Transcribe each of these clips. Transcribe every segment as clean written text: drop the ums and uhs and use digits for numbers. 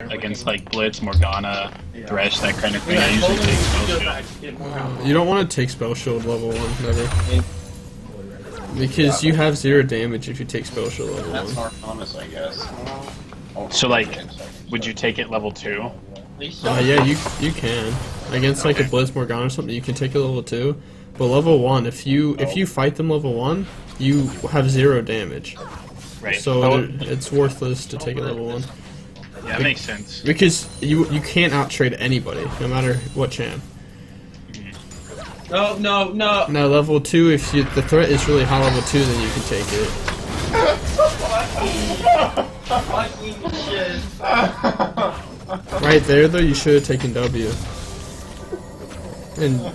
against like Blitz, Morgana, Thresh, that kind of thing. I usually take Spell Shield. You don't want to take Spell Shield level 1, never. Because you have 0 damage if you take Spell Shield level 1. That's more promise, I guess. So like, would you take it level 2? Yeah, you can. Against like a Blitz Morgana or something, you can take it level 2. But level 1, if you fight them level 1, you have 0 damage. Right. So it's worthless to take it level 1. Yeah, that makes sense. Because you can't out-trade anybody, no matter what champ. No. Now level 2, if the threat is really high level 2, then you can take it. Right there though, you should have taken W. And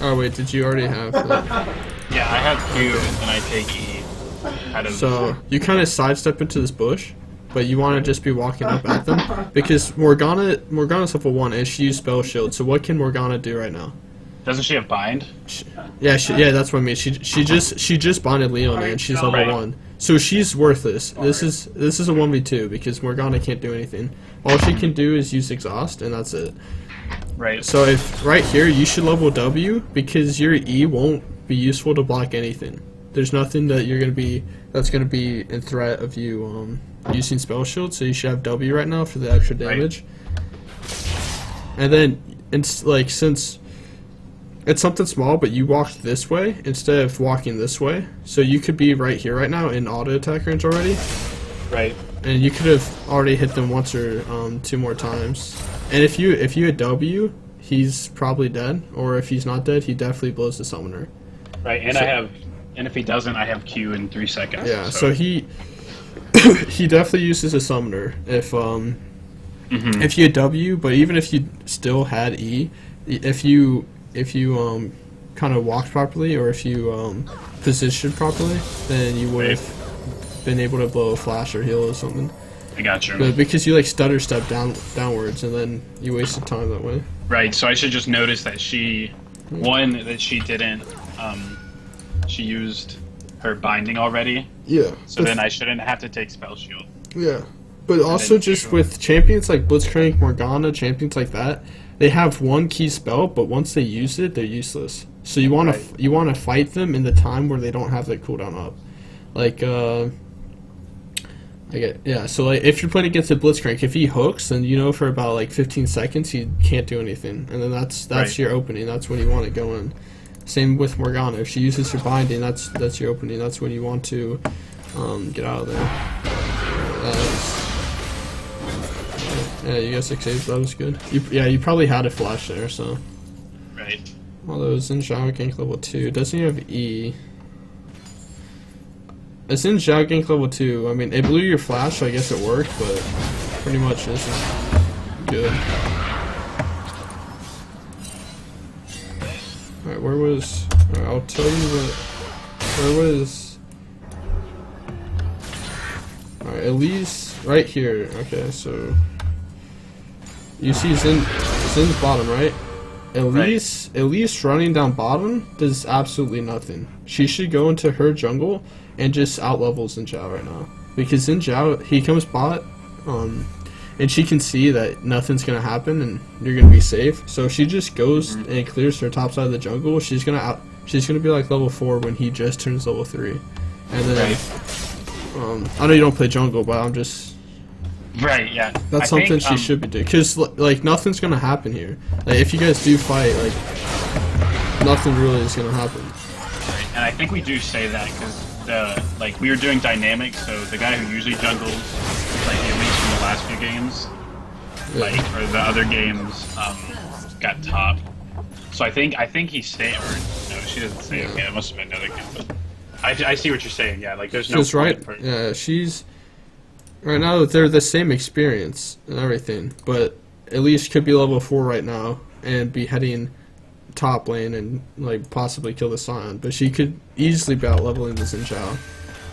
oh wait, did you already have that? Yeah, I have Q and I take E. So you kind of sidestep into this bush, but you want to just be walking up at them because Morgana's level 1 and she used Spell Shield. So what can Morgana do right now? Doesn't she have Bind? Yeah, that's what I mean. She just bonded Leon and she's level 1, so she's worthless. This is a 1v2 because Morgana can't do anything. All she can do is use Exhaust and that's it. Right. So if right here you should level W because your E won't be useful to block anything. There's nothing that that's gonna be in threat of you using Spell Shield. So you should have W right now for the extra damage. Right. And then it's like since it's something small, but you walked this way instead of walking this way, so you could be right here right now in auto attack range already. Right. And you could have already hit them once or 2 more times. And if you had W, he's probably dead. Or if he's not dead, he definitely blows the summoner. Right, and and if he doesn't, I have Q in 3 seconds. Yeah, so he he definitely uses a summoner if you had W, but even if you still had E, if you kind of walked properly or if you positioned properly, then you would have been able to blow a flash or heal or something. I got you. But because you like stutter step downwards and then you wasted time that way. Right, so I should just notice that she didn't she used her binding already. Yeah. So then I shouldn't have to take Spell Shield. Yeah. But also just with champions like Blitzcrank, Morgana, champions like that, they have one key spell, but once they use it, they're useless. So you want to fight them in the time where they don't have their cooldown up. Like so like if you're playing against a Blitzcrank, if he hooks, then you know for about like 15 seconds he can't do anything, and then that's your opening. That's when you want to go in. Same with Morgana. If she uses her binding, that's your opening. That's when you want to get out of there. Yeah, you got 6 saves. That was good. You probably had a flash there, so. Right. Although it's in Zhao Gank level 2, doesn't he have E? It's in Zhao Gank level 2. I mean, it blew your flash, so I guess it worked, but pretty much this is good. Alright, where was... Alright, I'll tell you what... Where was... Alright, at least right here. Okay, so... You see Zin's bottom, right? At least running down bottom does absolutely nothing. She should go into her jungle and just out-level Xin Zhao right now. Because Xin Zhao, he comes bot, and she can see that nothing's gonna happen and you're gonna be safe. So if she just goes and clears her top side of the jungle, she's gonna be like level 4 when he just turns level 3. And then I know you don't play jungle, but I'm just yeah. That's something she should be doing, because like nothing's gonna happen here. Like, if you guys do fight, like nothing really is gonna happen. Right. And I think we do say that because we were doing dynamics, so the guy who usually jungles, like at least from the last few games, or the other games, got top. So I think he stayed. Or no, she doesn't say it. Yeah, it must have been another game. But I see what you're saying. Yeah, like there's no. Yeah, she's. Right now, they're the same experience and everything, but at least could be level 4 right now and be heading top lane and like possibly kill the Scion. But she could easily be out leveling the Xin Zhao.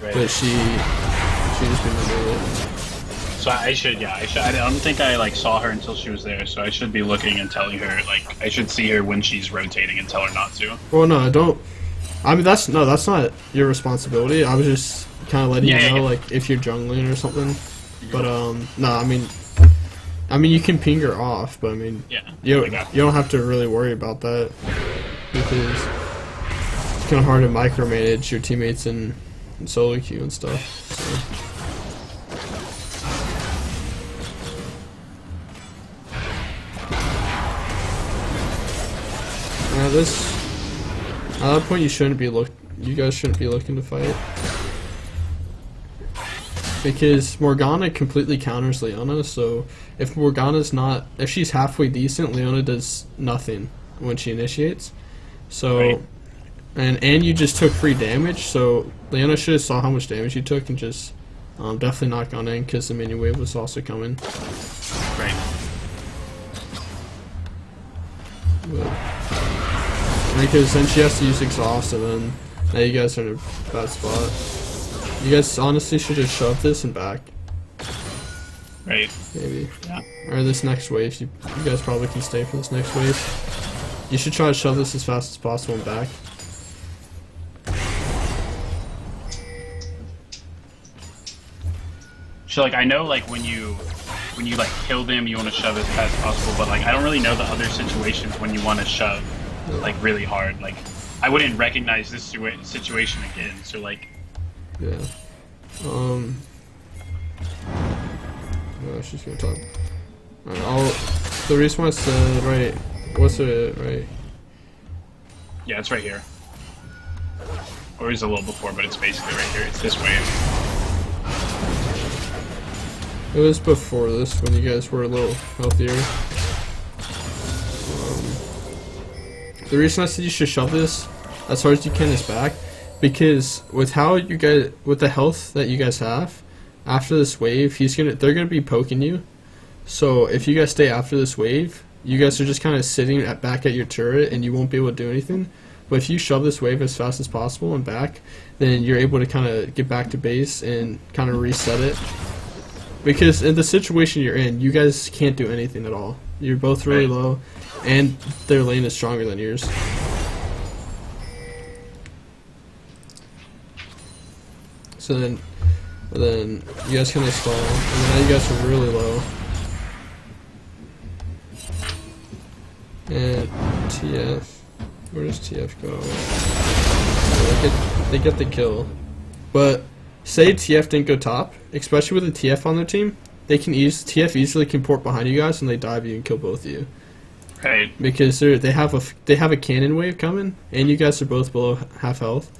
Right. But she just didn't do it. So I should. I don't think I like saw her until she was there. So I should be looking and telling her. Like I should see her when she's rotating and tell her not to. Well, no, I don't. I mean, that's not your responsibility. I was just kind of letting you know, like, if you're jungling or something. But no, I mean you can ping her off, but I mean Yeah. you don't have to really worry about that because it's kind of hard to micromanage your teammates in solo queue and stuff. So. At that point, you guys shouldn't be looking to fight because Morgana completely counters Leona. So if if she's halfway decent, Leona does nothing when she initiates. So, right. and you just took free damage. So Leona should have saw how much damage you took and just definitely not gone in because the minion wave was also coming. Right. But, because then she has to use exhaust, and then now you guys are in a bad spot. You guys honestly should just shove this and back. Right. Maybe. Yeah. Or this next wave. You guys probably can stay for this next wave. You should try to shove this as fast as possible and back. So like I know like when you like kill them, you want to shove as fast as possible, but like I don't really know the other situations when you want to shove like really hard. Like I wouldn't recognize this situation again. So like yeah. Oh, she's gonna talk. Alright, the reason why it's right. What's it right? yeah, it's right here. Or it's a little before, but it's basically right here. It's this wave. It was before this when you guys were a little healthier. The reason I said you should shove this as hard as you can is back, because with the health that you guys have, after this wave, they're gonna be poking you. So if you guys stay after this wave, you guys are just kind of sitting back at your turret and you won't be able to do anything. But if you shove this wave as fast as possible and back, then you're able to kind of get back to base and kind of reset it. Because in the situation you're in, you guys can't do anything at all. You're both really low, and their lane is stronger than yours. So then you guys kind of stall, and now you guys are really low. And TF, where does TF go? They get the kill, but say TF didn't go top, especially with a TF on their team, TF easily can port behind you guys and they dive you and kill both of you. Right. Because they have a cannon wave coming, and you guys are both below half health,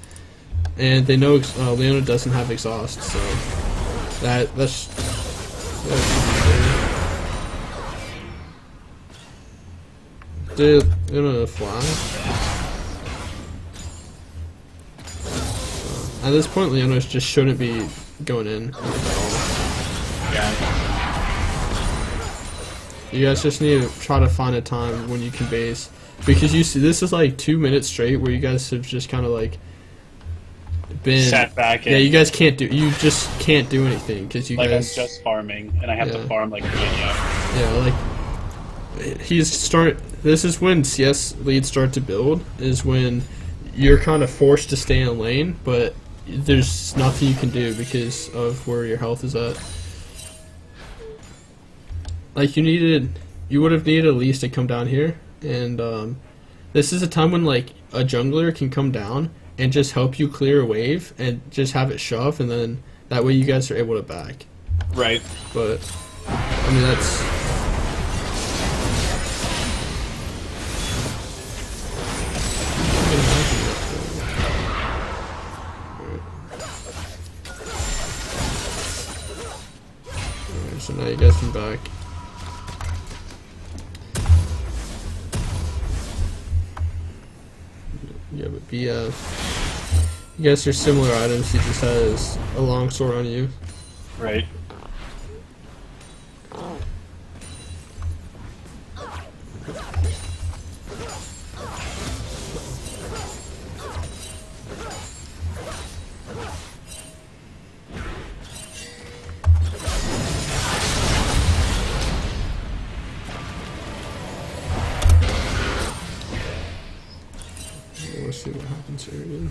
and they know Leona doesn't have exhaust, so that's they're gonna fly. At this point, Leona just shouldn't be going in at all. Yeah. You guys just need to try to find a time when you can base, because you see this is like 2 minutes straight where you guys have just kind of like been sat back. Yeah, you guys just can't do anything because you like guys. I'm just farming and I have to farm like really Yeah, like This is when CS leads start to build. Is when you're kind of forced to stay in lane, but there's nothing you can do because of where your health is at. Like you would have needed at least to come down here, and this is a time when like a jungler can come down and just help you clear a wave and just have it shove, and then that way you guys are able to back. Right. But I mean that's. Alright, so now you guys can back. Yeah, but BF. You guys are similar items, he just has a long sword on you. Right. Let's see what happens here again.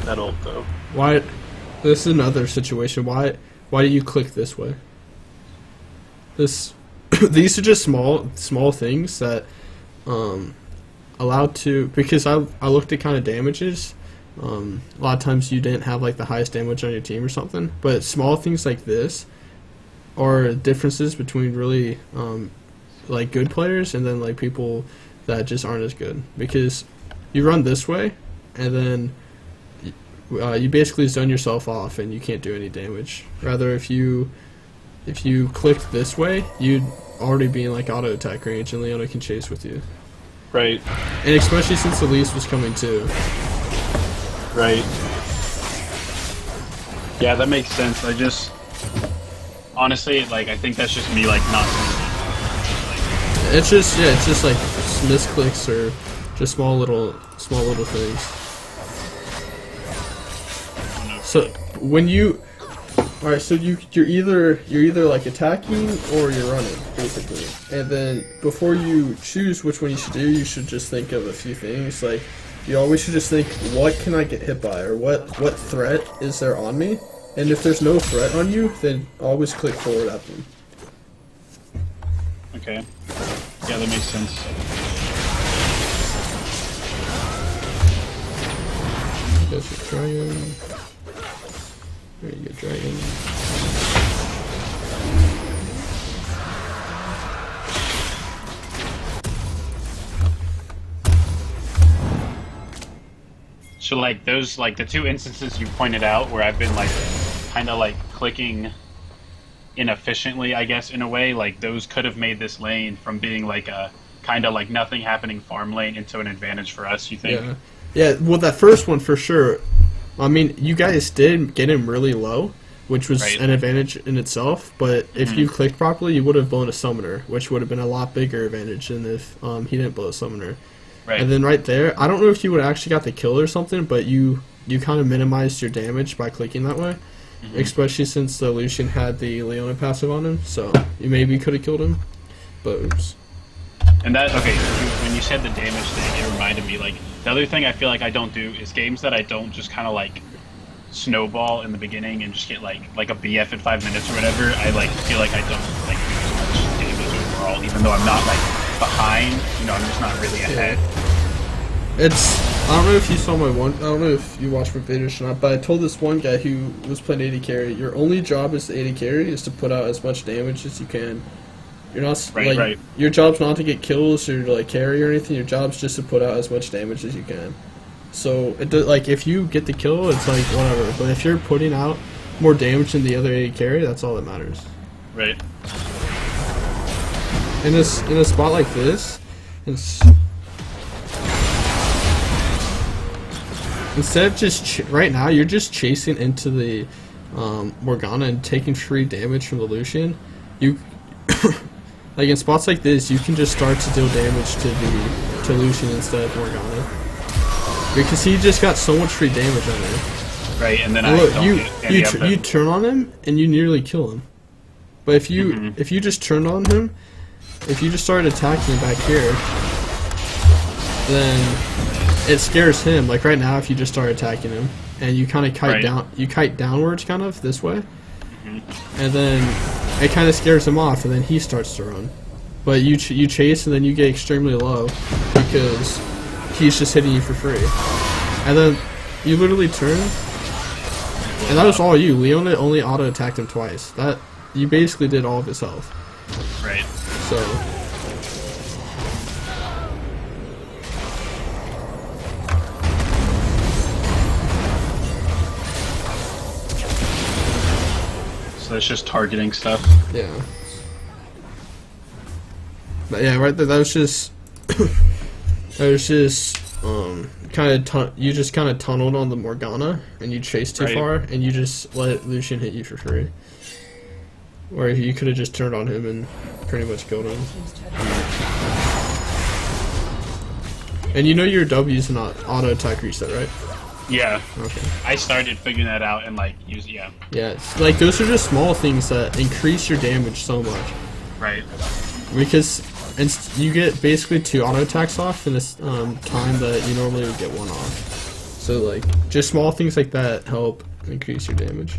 that ult though. Why? This is another situation. Why do you click this way? These are just small things that allowed to, because I looked at kind of damages. A lot of times you didn't have like the highest damage on your team or something, but small things like this are differences between really like good players and then like people that just aren't as good, because you run this way and then you basically zone yourself off and you can't do any damage. Rather, if you clicked this way, you'd already be in like auto attack range and Leona can chase with you. Right. And especially since Elise was coming too. Right. Yeah, that makes sense. I just honestly, like, I think that's just me, like, not. It's just like misclicks or just small little things. So when you, all right, so you're either like attacking or you're running basically, and then before you choose which one you should do, you should just think of a few things. Like, you always should just think, what can I get hit by, or what threat is there on me, and if there's no threat on you, then always click forward at them. Okay. Yeah, that makes sense. There's a dragon. There you go, dragon. So like those, like the two instances you pointed out where I've been like kind of like clicking inefficiently, I guess, in a way, like those could have made this lane from being like a kind of like nothing happening farm lane into an advantage for us, you think? Yeah, well, that first one for sure. I mean, you guys did get him really low, which was an advantage in itself, but if you clicked properly, you would have blown a summoner, which would have been a lot bigger advantage than if he didn't blow a summoner. Right. And then right there, I don't know if you would have actually got the kill or something, but you kind of minimized your damage by clicking that way, especially since the Lucian had the Leona passive on him, so you maybe could have killed him, but oops. And that, okay, when you said the damage thing, it reminded me, like, the other thing I feel like I don't do is games that I don't just kind of, like, snowball in the beginning and just get, like a BF in 5 minutes or whatever. I, like, feel like I don't, like, do as much damage overall, even though I'm not, like, behind, you know, I'm just not really ahead. I don't know if you saw my one, I don't know if you watched my videos or not, but I told this one guy who was playing AD carry, your only job as the AD carry is to put out as much damage as you can. You're not, your job's not to get kills or to, like, carry or anything, your job's just to put out as much damage as you can. So, like, if you get the kill, it's like, whatever, but if you're putting out more damage than the other AD carry, that's all that matters. Right. In a spot like this, instead of just right now, you're just chasing into the Morgana and taking free damage from the Lucian. You like in spots like this, you can just start to deal damage to Lucian instead of Morgana, because he just got so much free damage on him. Right, and then you turn on him and you nearly kill him. But if you just turned on him, if you just started attacking him back here, then it scares him. Like right now, if you just start attacking him and you kind of kite downwards, kind of this way, and then it kind of scares him off, and then he starts to run. But you chase, and then you get extremely low because he's just hitting you for free. And then you literally turn, and that was all you. Leona only auto attacked him twice. That you basically did all of his health. Right. So it's just targeting stuff. Yeah. But yeah, right there. That was just. You just kind of tunneled on the Morgana, and you chased too far, and you just let Lucian hit you for free. Or you could have just turned on him and pretty much killed him. And you know your W's not auto attack reset, right? Yeah. Okay. I started figuring that out and like yeah. Yeah, like those are just small things that increase your damage so much. Right. Because you get basically 2 auto attacks off in this time that you normally would get 1 off. So like just small things like that help increase your damage.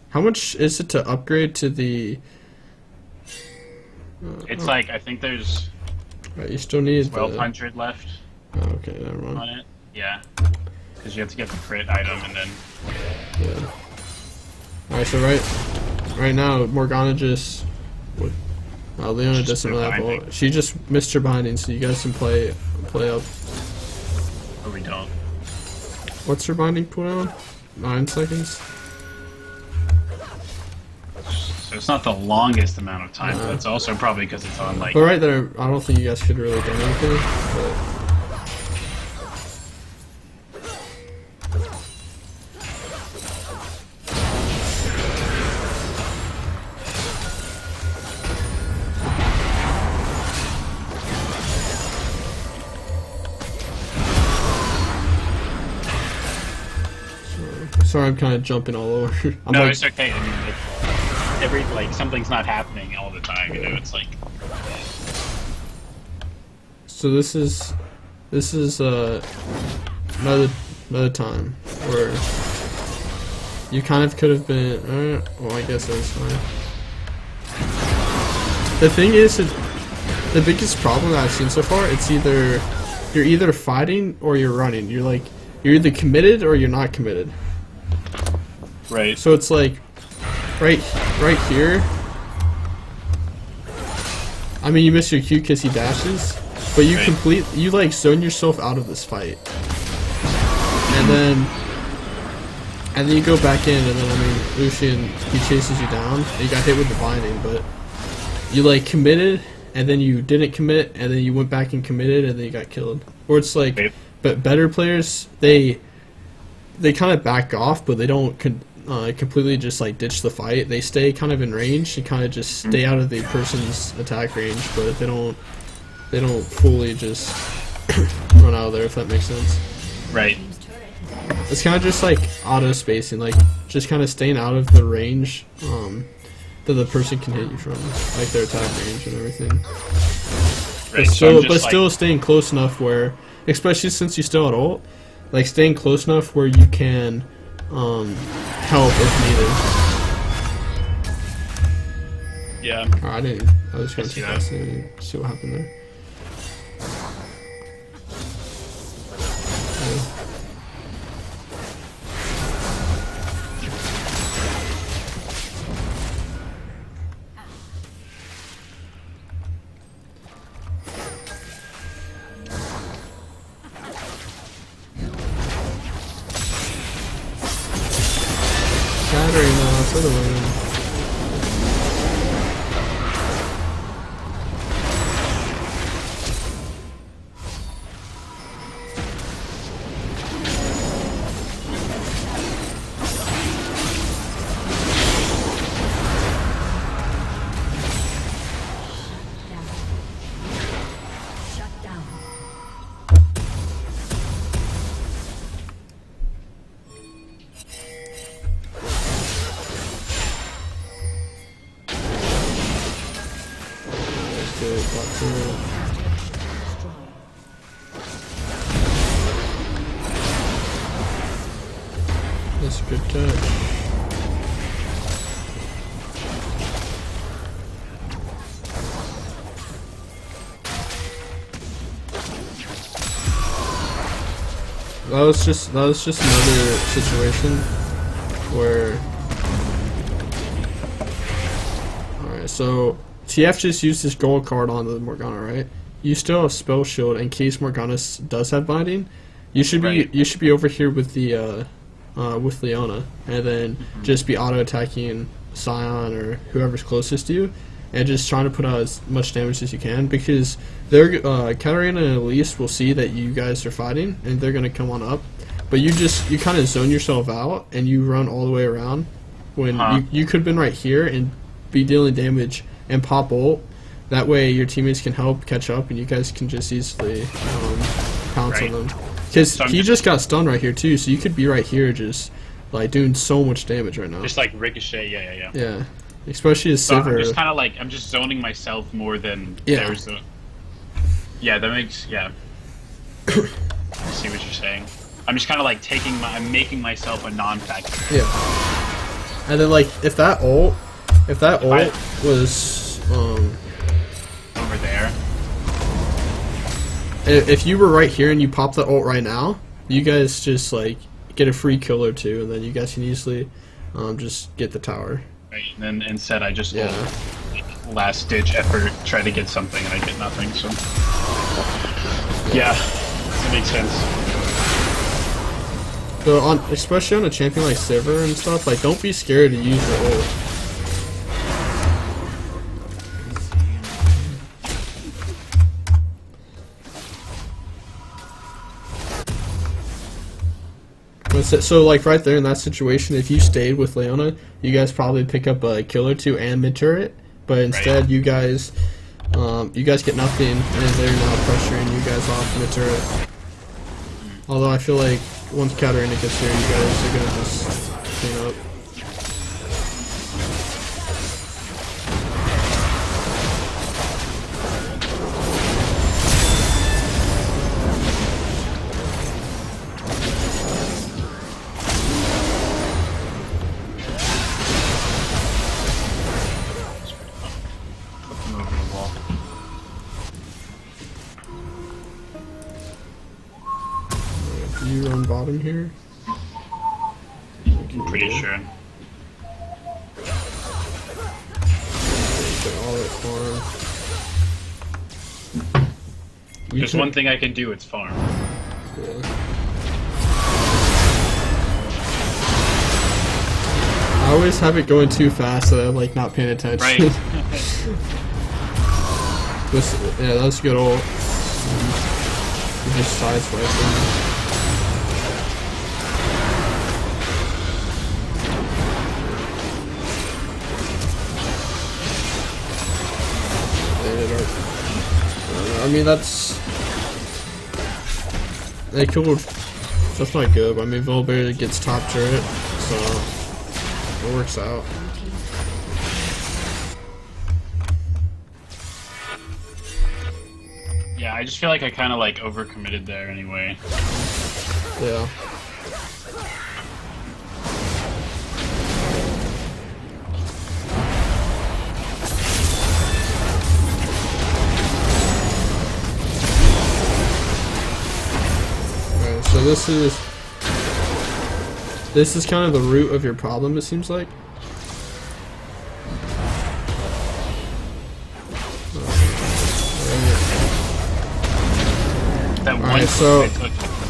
How much is it to upgrade to the? It's like I think there's Right, you still need 1200 left. Oh, okay, never mind. On it. Yeah, because you have to get the crit item and then. Yeah. All right, so right now Morgana just. Leona doesn't really have ult. She just missed her binding, so you guys can play up. Or we don't. What's her binding cooldown? 9 seconds. So it's not the longest amount of time, but it's also probably because it's on like. But right there, I don't think you guys should really do anything. But... Sorry, I'm kind of jumping all over. No, it's okay. I mean, like something's not happening all the time. You know, it's like. So this is another time where you kind of could have been. Well, I guess that's fine. The thing is, the biggest problem that I've seen so far, it's you're either fighting or you're running. You're either committed or you're not committed. Right. So it's like, right here. I mean, you miss your Q because he dashes, but you you like zone yourself out of this fight, and then you go back in, and then I mean, Lucian, he chases you down. And you got hit with the binding, but you like committed, and then you didn't commit, and then you went back and committed, and then you got killed. Or it's like, but better players, they kind of back off, but they don't completely just like ditch the fight. They stay kind of in range and kind of just stay out of the person's attack range, but they don't fully just run out of there, if that makes sense. Right. It's kind of just like auto spacing, like just kind of staying out of the range that the person can hit you from, like their attack range and everything. Right. But still staying close enough where, especially since you still at ult, like staying close enough where you can help if needed. Yeah. I was going to see what happened there. Shattering for the win. That's a good touch. That was just another situation where. Alright, so TF just used his gold card on the Morgana, right? You still have spell shield in case Morgana does have binding. You should be over here with the with Leona, and then just be auto attacking Scion or whoever's closest to you, and just trying to put out as much damage as you can, because they're Katarina and Elise will see that you guys are fighting and they're gonna come on up, but you kind of zone yourself out and you run all the way around when you could have been right here and be dealing damage and pop ult. That way your teammates can help catch up and you guys can just easily pounce on them. Because he just got stunned right here too, so you could be right here just like doing so much damage right now. Just like ricochet, yeah. Especially as Sivir. I'm just kind of like, I'm just zoning myself more than there's a... Yeah, that makes I see what you're saying. I'm just kind of like I'm making myself a non-factor. Yeah. And then like if that ult was Over there. if you were right here and you pop the ult right now, you guys just like get a free kill or two, and then you guys can easily just get the tower. Right. And then instead I just last ditch effort try to get something and I get nothing. So yeah, that makes sense. So especially on a champion like Sivir and stuff, like don't be scared to use your ult. So like right there in that situation, if you stayed with Leona, you guys probably pick up a kill or two and mid turret. But instead, you guys get nothing, and they're now pressuring you guys off mid turret. Although I feel like once Katarina gets here, you guys are gonna just clean up. You run bottom here? I'm pretty sure. All at farm. There's one thing I can do, it's farm. Yeah. I always have it going too fast so that I'm like not paying attention. Right. Yeah, that's good ult. You just sideswipe them. I mean, they killed. That's not good. But I mean, Volbear gets top turret, so it works out. Yeah, I just feel like I kind of like overcommitted there anyway. Yeah. So this is kind of the root of your problem, it seems like.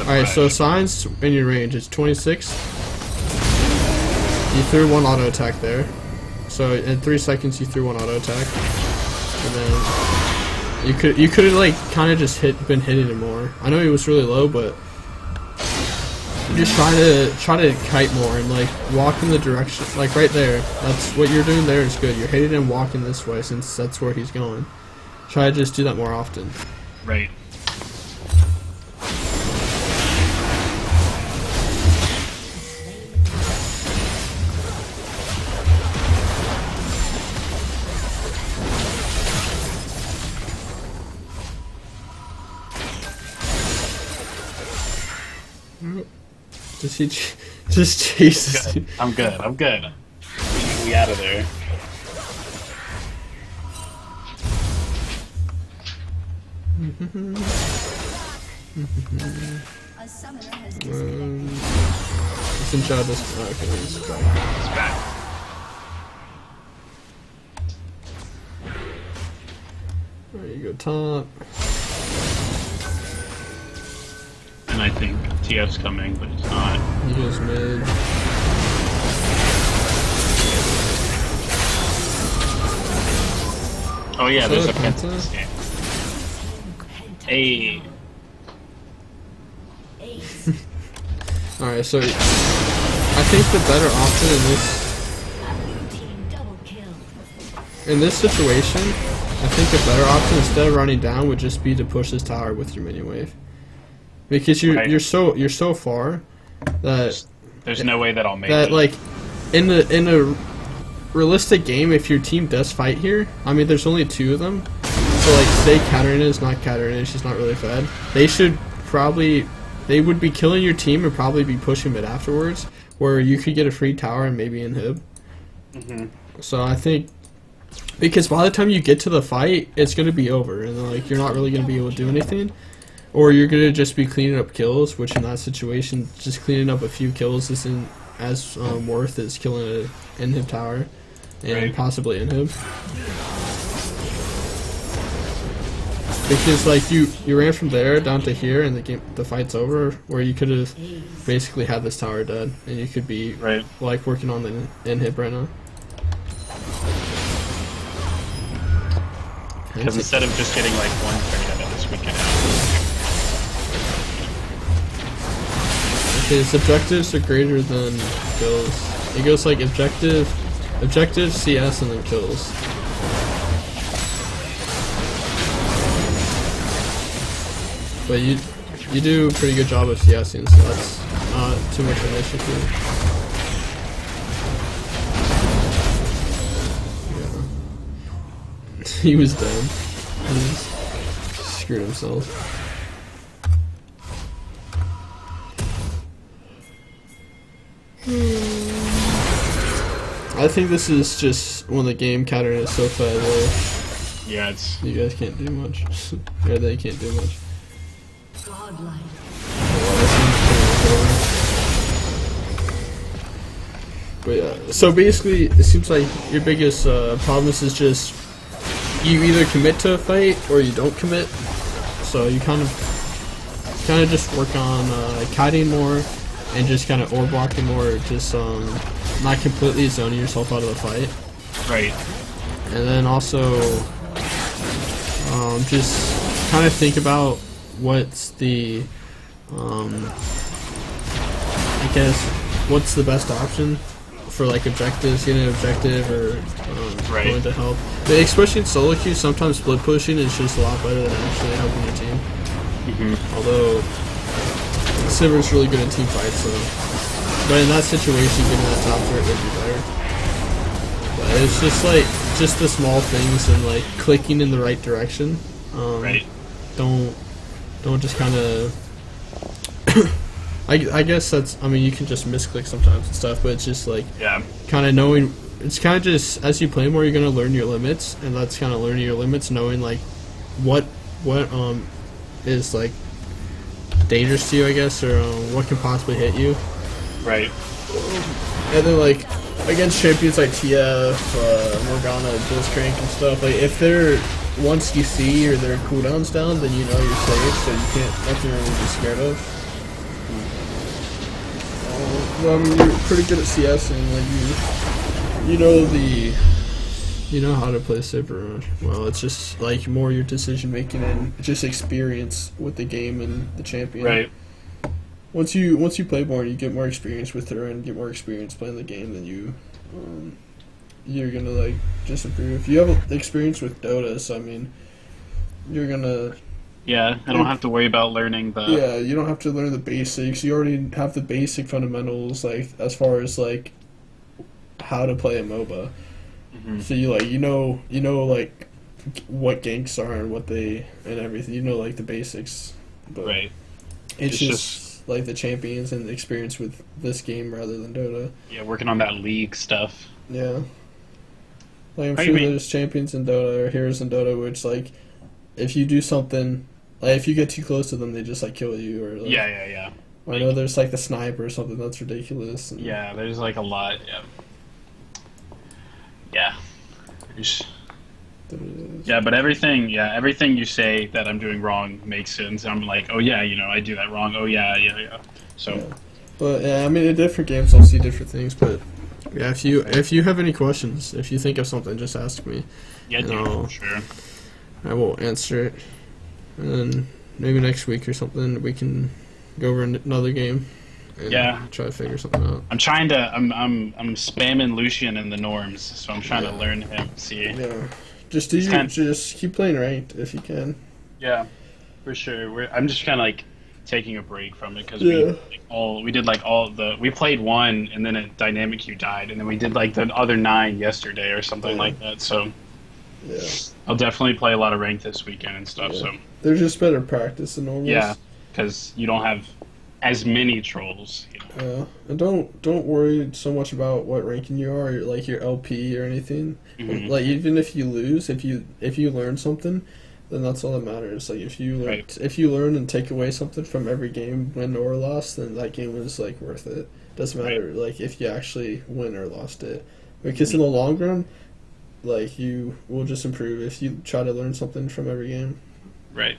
Alright, so signs in your range, it's 26. You threw one auto attack there. So in 3 seconds you threw one auto attack. And then you could have like kinda just been hitting him more. I know he was really low, but just try to kite more and like walk in the direction, like right there. That's what you're doing there is good. You're hitting him walking this way since that's where he's going. Try to just do that more often. Right. Does he just chases you? I'm good. We out of there. It's in chat. Okay, it's back. It's back. There you go, top. And I think TF's coming, but it's not. He goes mid. Oh yeah, there's a Penta? Penta. Hey. Alright, so I think the better option in this situation, I think a better option instead of running down would just be to push this tower with your minion wave. Because you're so far that there's no way that I'll make that it. Like in a realistic game, if your team does fight here, I mean there's only 2 of them, So like, say Katarina is not Katarina, she's not really fed. They would be killing your team and probably be pushing mid afterwards, where you could get a free tower and maybe inhib. So I think, because by the time you get to the fight, it's going to be over, and like you're not really going to be able to do anything. Or you're going to just be cleaning up kills, which in that situation, just cleaning up a few kills isn't as worth as killing an inhib tower and possibly inhib. Because like you ran from there down to here and the fight's over, where you could have basically had this tower dead and you could be like working on the inhib right now. Because instead of just getting like one trade out of this, we could have. Okay, his objectives are greater than kills. It goes like objective, CS, and then kills. But you do a pretty good job of CSing, so that's not too much of an issue for you. Yeah. He was dead. He screwed himself. I think this is just when the game Katarina is so fed where yeah, it's you guys can't do much. Yeah, they can't do much. Godlike. But yeah, so basically it seems like your biggest problem is just you either commit to a fight or you don't commit. So you kind of just work on kiting more and just kind of orb blocking more, just not completely zoning yourself out of the fight. right. And then also just kind of think about what's the I guess what's the best option for like objectives, getting an objective or going to help. But especially in solo queue, sometimes split pushing is just a lot better than actually helping your team. Although Sivir's really good in team fights, so but in that situation, getting that top turret would be better. But it's just like the small things and like clicking in the right direction. Don't just kind of. I guess that's. I mean, you can just misclick sometimes and stuff, but it's just like kind of knowing. It's kind of just as you play more, you're gonna learn your limits, and that's kind of learning your limits, knowing like what is like dangerous to you, I guess, or what can possibly hit you. Right. And then like against champions like TF, Morgana, Blitzcrank and stuff, like if they're once you see or their cooldowns down, then you know you're safe, so you can't nothing really be scared of. Well, I mean, you're pretty good at CS and like you know how to play Sivir. Well, it's just like more your decision making and just experience with the game and the champion. Right. Once you play more, you get more experience with her and get more experience playing the game, then you're gonna like just improve. You have experience with Dota, so I mean, you're gonna. Yeah, I don't have to worry about learning the. Yeah, you don't have to learn the basics. You already have the basic fundamentals, like as far as like how to play a MOBA. So you know like what ganks are and what they and everything. You know like the basics. But it's just like the champions and the experience with this game rather than Dota. Yeah, working on that league stuff. Yeah. Like I'm sure there's champions in Dota or heroes in Dota where it's like if you do something, like if you get too close to them, they just like kill you or like, yeah. I know there's like the sniper or something that's ridiculous. And yeah, there's like a lot. Yeah. Yeah, but everything you say that I'm doing wrong makes sense. I'm like, oh yeah, I do that wrong. Oh yeah. So. Yeah. But yeah, I mean, in different games, I'll see different things. But yeah, if you have any questions, if you think of something, just ask me. Yeah, dude, sure. I will answer it, and then maybe next week or something we can go over another game. And try to figure something out. I'm trying to. I'm spamming Lucian in the norms, so I'm trying to learn him. See. Yeah. Just keep playing ranked if you can. Yeah, for sure. I'm just kind of like taking a break from it because we played one and then a dynamic queue died and then we did like the other 9 yesterday or something like that. So Yeah. I'll definitely play a lot of ranked this weekend and stuff. Yeah. So They're just better practice than normal. yeah, because you don't have as many trolls. And don't worry so much about what ranking you are, like your LP or anything. Mhm. Like even if you lose, if you learn something, then that's all that matters. Like Right. if you learn and take away something from every game, win or loss, then that game was like worth it. Doesn't matter like if you actually win or lost it, because in the long run, like you will just improve if you try to learn something from every game. Right.